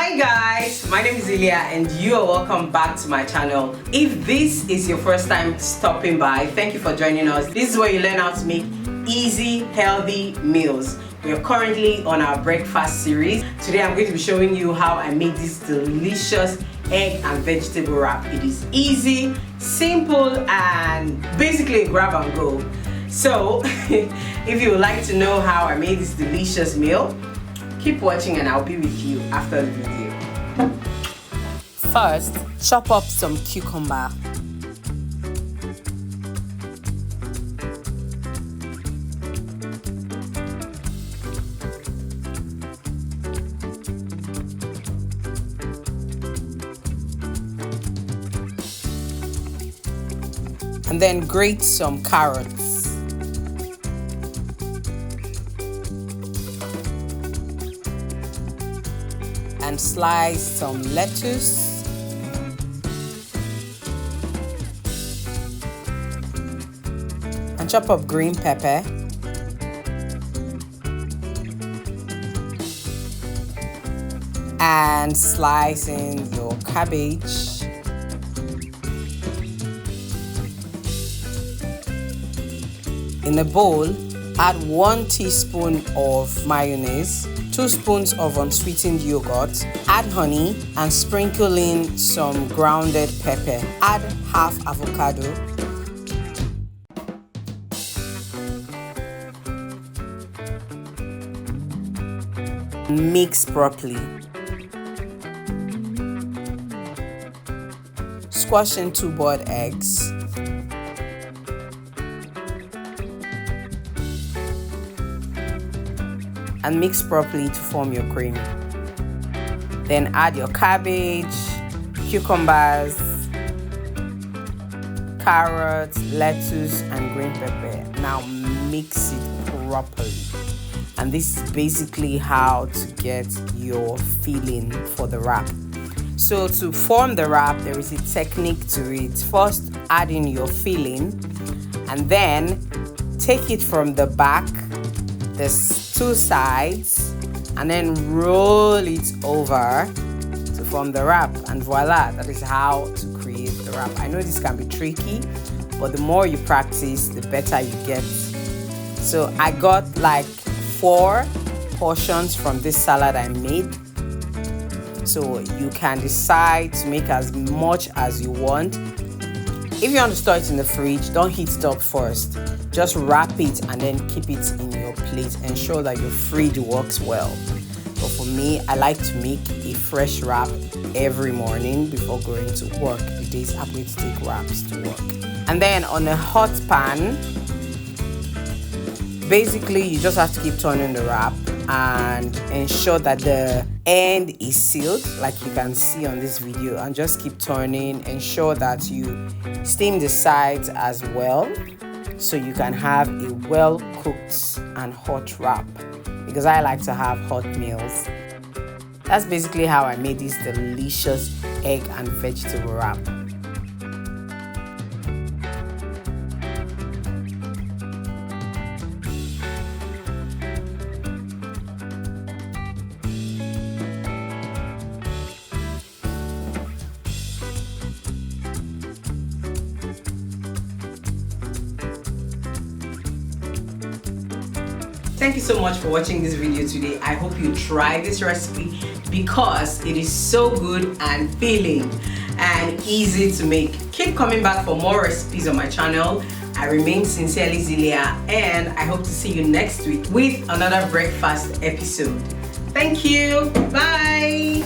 Hi guys, my name is Zelia and you are welcome back to my channel. If this is your first time stopping by, thank you for joining us. This is where you learn how to make easy, healthy meals. We are currently on our breakfast series. Today I'm going to be showing you how I make this delicious egg and vegetable wrap. It is easy, simple, and basically a grab and go. So if you would like to know how I made this delicious meal, keep watching and I'll be with you after the video. First, chop up some cucumber. And then grate some carrots. And slice some lettuce. And chop up green pepper. And slice in your cabbage. In a bowl, add 1 teaspoon of mayonnaise, 2 spoons of unsweetened yogurt, add honey and sprinkle in some grounded pepper. Add half avocado. Mix properly. Squash in 2 boiled eggs. And mix properly to form your cream. Then add your cabbage, cucumbers, carrots, lettuce, and green pepper. Now mix it properly. And this is basically how to get your filling for the wrap. So to form the wrap, there is a technique to it. First, add in your filling and then take it from the back, there's 2 sides, and then roll it over to form the wrap, and voila, that is how to create the wrap. I know this can be tricky, but the more you practice, the better you get. So I got like 4 portions from this salad I made. So you can decide to make as much as you want. If you want to store it in the fridge, don't heat it up first. Just wrap it and then keep it in your plate. Ensure that your fridge works well. But for me, I like to make a fresh wrap every morning before going to work. The days I'm going to take wraps to work. And then on a hot pan, basically you just have to keep turning the wrap and ensure that the end is sealed like you can see on this video, and just keep turning. Ensure that you steam the sides as well, so you can have a well cooked and hot wrap, because I like to have hot meals. That's basically how I made this delicious egg and vegetable wrap. Thank you so much for watching this video today. I hope you try this recipe because it is so good and filling and easy to make. Keep coming back for more recipes on my channel. I remain Sincerelyzelia and I hope to see you next week with another breakfast episode. Thank you. Bye.